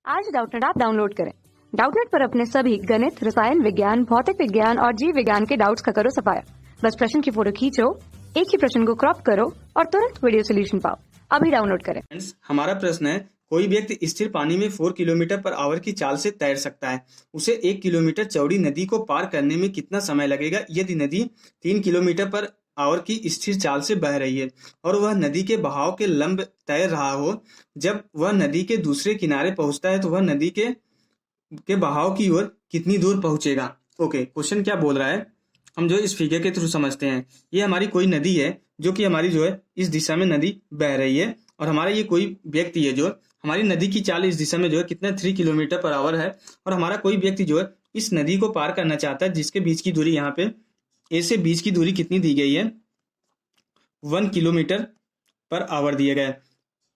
आज Doubtnut app download करें। Doubtnut पर अपने सभी गणित, रसायन विज्ञान, भौतिक विज्ञान और जीव विज्ञान के डाउट्स का करो सफाया। बस प्रश्न की फोटो खींचो, एक ही प्रश्न को क्रॉप करो और तुरंत वीडियो सोल्यूशन पाओ। अभी डाउनलोड करें। हमारा प्रश्न है, कोई व्यक्ति स्थिर पानी में 4 किलोमीटर पर आवर की चाल से तैर सकता है। उसे 1 किलोमीटर चौड़ी नदी को पार करने में कितना समय लगेगा यदि नदी 3 किलोमीटर पर आवर की स्थिर चाल से बह रही है और वह नदी के बहाव के लंब तैर रहा हो। जब वह नदी के दूसरे किनारे पहुंचता है तो वह नदी के बहाव की ओर कितनी दूर पहुंचेगा। ओके, क्वेश्चन क्या बोल रहा है हम जो इस फिगर के थ्रू समझते हैं। ये हमारी कोई नदी है जो कि हमारी जो है इस दिशा में नदी बह रही है और हमारा ये कोई व्यक्ति है जो हमारी नदी की चाल इस दिशा में जो है कितना 3 किलोमीटर पर आवर है और हमारा कोई व्यक्ति जो है इस नदी को पार करना चाहता है जिसके बीच की दूरी यहाँ पे ए से बीच की दूरी कितनी दी गई है 1 किलोमीटर पर आवर दिया गया है।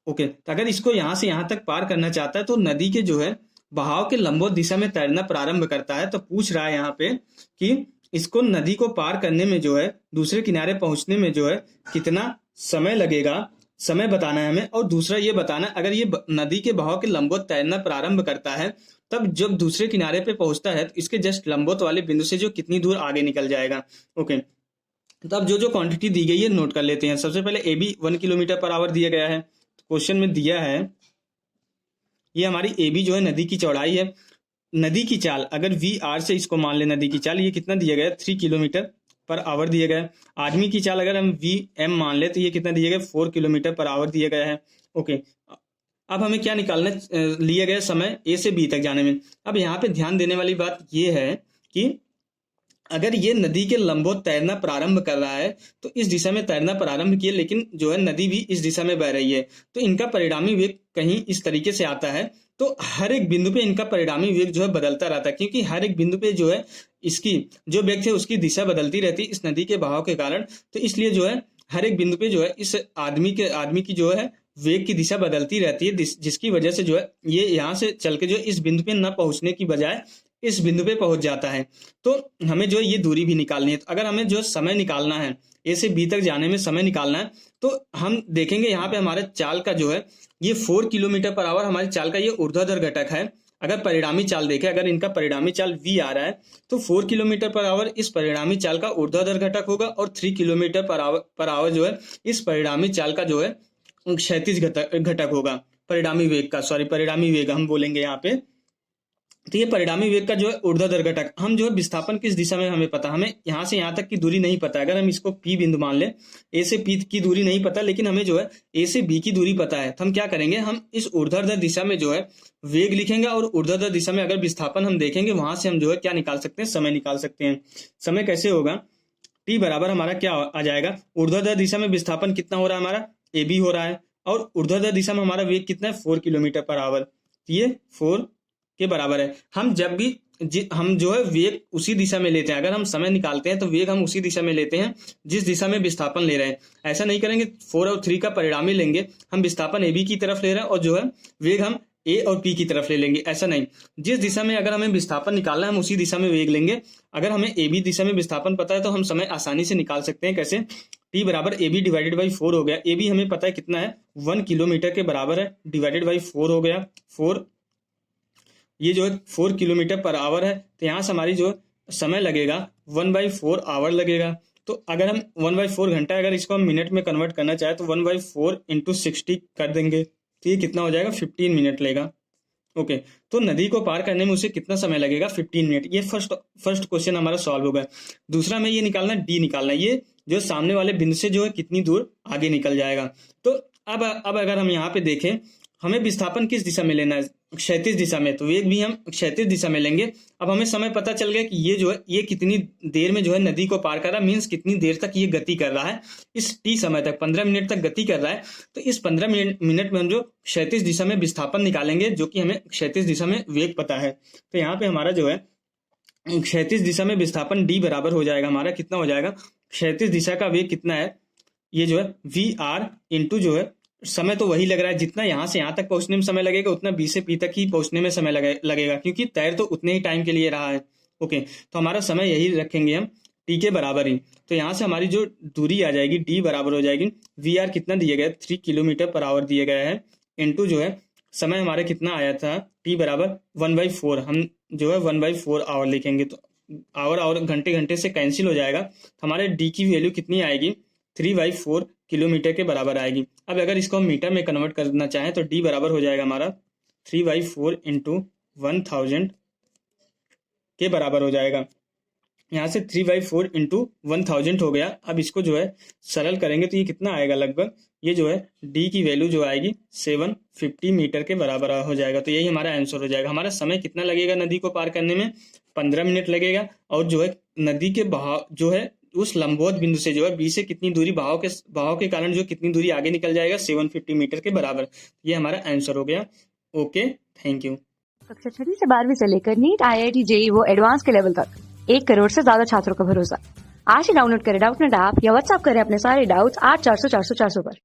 ओके, तो अगर इसको यहाँ से यहाँ तक पार करना चाहता है तो नदी के जो है बहाव के लंबवत दिशा में तैरना प्रारंभ करता है। तो पूछ रहा है यहाँ पे कि इसको नदी को पार करने में जो है दूसरे किनारे पहुंचने में जो है कितना समय लगेगा, समय बताना है हमें। और दूसरा ये बताना है अगर ये नदी के बहाव के लंबवत तैरना प्रारंभ करता है तब जब दूसरे किनारे पे पहुंचता है तो इसके जस्ट लंबवत वाले बिंदु से जो कितनी दूर आगे निकल जाएगा। ओके, तो अब जो क्वांटिटी दी गई है नोट कर लेते हैं। सबसे पहले A B 1 kilometre per hour दिया गया है। क्वेश्चन में दिया है ये हमारी ए बी जो है नदी की चौड़ाई है। नदी की चाल अगर वी आर से इसको मान ले, नदी की चाल ये कितना दिया गया है 3 किलोमीटर पर आवर दिया गया है। आदमी की चाल अगर हम वी एम मान ले तो ये कितना दिया गया 4 किलोमीटर पर आवर दिया गया है। ओके, अब हमें क्या निकालना लिया गया समय ए से बी तक जाने में। अब यहाँ पे ध्यान देने वाली बात ये है कि अगर ये नदी के लंबवत तैरना प्रारंभ कर रहा है तो इस दिशा में तैरना प्रारंभ किया, लेकिन जो है नदी भी इस दिशा में बह रही है तो इनका परिणामी वेग कहीं इस तरीके से आता है। तो हर एक बिंदु पे इनका परिणामी वेग जो है बदलता रहता है क्योंकि हर एक बिंदु पे जो है इसकी जो वेग थे उसकी दिशा बदलती रहती है इस नदी के बहाव के कारण। तो इसलिए जो है हर एक बिंदु पे जो है इस आदमी की जो है वेग की दिशा बदलती रहती है जिसकी वजह से जो है ये यहाँ से चल के जो इस बिंदु पे न पहुंचने की बजाय इस बिंदु पे पहुंच जाता है। तो हमें जो है ये दूरी भी निकालनी है। तो अगर हमें जो समय निकालना है ए से बी तक जाने में समय निकालना है तो हम देखेंगे यहाँ पे हमारे चाल का जो है ये 4 किलोमीटर पर आवर हमारी चाल का ये ऊर्ध्वाधर घटक है। अगर परिणामी चाल देखें, अगर इनका परिणामी चाल वी आ रहा है तो 4 किलोमीटर पर आवर इस परिणामी चाल का ऊर्ध्वाधर घटक होगा और 3 किलोमीटर पर आवर जो है इस परिणामी चाल का जो है क्षैतिज घटक होगा। परिणामी वेग हम बोलेंगे यहाँ पे। तो ये परिणामी वेग का जो है ऊर्ध्वाधर घटक, हम जो है विस्थापन किस दिशा में हमें पता, हमें यहाँ से यहाँ तक की दूरी नहीं पता। अगर हम इसको पी बिंदु मान ले, ए से पी की दूरी नहीं पता लेकिन हमें जो है ए से बी की दूरी पता है, तो हम क्या करेंगे, हम इस ऊर्ध्वाधर दिशा में जो है वेग लिखेंगे और ऊर्ध्वाधर दिशा में अगर विस्थापन हम देखेंगे वहां से हम जो है क्या निकाल सकते हैं, समय निकाल सकते हैं। समय कैसे होगा, टी बराबर हमारा क्या आ जाएगा, ऊर्ध्वाधर दिशा में विस्थापन कितना हो रहा है हमारा ए बी हो रहा है और ऊर्ध्वाधर दिशा में हमारा वेग कितना है 4 किलोमीटर पर आवर, ये 4 के बराबर है। हम जब भी हम जो है वेग उसी दिशा में लेते हैं, अगर हम समय निकालते हैं तो वेग हम उसी दिशा में लेते हैं जिस दिशा में विस्थापन ले रहे हैं। ऐसा नहीं करेंगे 4 और 3 का परिणामी लेंगे, हम विस्थापन ए बी की तरफ ले रहे हैं और जो है वेग हम ए और पी की तरफ ले लेंगे, ऐसा नहीं। जिस दिशा में अगर हमें विस्थापन निकालना है हम उसी दिशा में वेग लेंगे। अगर हमें ए बी दिशा में विस्थापन पता है तो हम समय आसानी से निकाल सकते हैं। कैसे, टी बराबर ए बी डिवाइडेड बाई 4 हो गया। ए बी हमें पता है कितना है 1 किलोमीटर के बराबर है, डिवाइडेड बाई 4 हो गया 4, ये जो है 4 किलोमीटर पर आवर है। तो यहाँ से हमारी जो समय लगेगा 1/4 आवर लगेगा। तो अगर हम 1/4 घंटा, अगर इसको हम मिनट में कन्वर्ट करना चाहे तो 1/4 × 60 कर देंगे तो ये कितना हो जाएगा 15 मिनट लेगा। ओके, तो नदी को पार करने में उसे कितना समय लगेगा 15 मिनट। ये फर्स्ट क्वेश्चन हमारा सॉल्व होगा। दूसरा में ये निकालना, डी निकालना, ये जो सामने वाले बिंदु से जो है कितनी दूर आगे निकल जाएगा। तो अब अगर हम यहाँ पे देखें हमें विस्थापन किस दिशा में लेना है, क्षैतिज दिशा में, तो वेग भी हम क्षैतिज दिशा में लेंगे। अब हमें समय पता चल गया कि ये जो है ये कितनी देर में जो है नदी को पार कर रहा है, मीन्स कितनी देर तक ये गति कर रहा है, इस टी समय तक 15 मिनट तक गति कर रहा है। तो इस 15 मिनट में हम जो क्षैतिज दिशा में विस्थापन निकालेंगे जो कि हमें क्षैतिज दिशा में वेग पता है। तो यहाँ पे हमारा जो है क्षैतिज दिशा में विस्थापन डी बराबर हो जाएगा हमारा, कितना हो जाएगा, क्षैतिज दिशा का वेग कितना है, ये जो है वी आर इंटू जो है समय तो वही लग रहा है, जितना यहाँ से यहाँ तक पहुंचने में समय लगेगा उतना बी से पी तक ही पहुंचने में समय लगेगा क्योंकि तैर तो उतने ही टाइम के लिए रहा है। ओके, तो हमारा समय यही रखेंगे हम टी के बराबर ही। तो यहाँ से हमारी जो दूरी आ जाएगी डी बराबर हो जाएगी वी आर कितना दिया गया 3 किलोमीटर पर आवर दिया गया है इंटू जो है समय हमारे कितना आया था, t बराबर 1/4, हम जो है 1/4 आवर लिखेंगे, तो आवर घंटे घंटे से कैंसिल हो जाएगा, तो हमारे d की वैल्यू कितनी आएगी, 3/4 किलोमीटर के बराबर आएगी। अब अगर इसको हम मीटर में कन्वर्ट करना चाहें तो d बराबर हो जाएगा हमारा 3/4 इंटू 1000 के बराबर हो जाएगा। यहाँ से 3/4 इंटू 1000 हो गया। अब इसको जो है सरल करेंगे तो ये कितना आएगा, लगभग ये जो है d की वैल्यू जो आएगी 750 मीटर के बराबर हो जाएगा। तो यही हमारा आंसर हो जाएगा। हमारा समय कितना लगेगा नदी को पार करने में, 15 मिनट लगेगा। और जो है नदी के बहाव जो है उस लंबवत बिंदु से जो है b से कितनी दूरी बहाव के कारण जो कितनी दूरी आगे निकल जाएगा, 750 मीटर के बराबर। ये हमारा आंसर हो गया। Okay, thank you. कक्षा 6वीं से 12वीं से लेकर नीट, IIT, JEE वो एडवांस के लेवल तक 1 करोड़ से ज्यादा छात्रों का भरोसा। आज ही डाउनलोड करें डाउटनेट ऐप या व्हाट्सएप करें अपने सारे डाउट्स 8400 400 400 पर।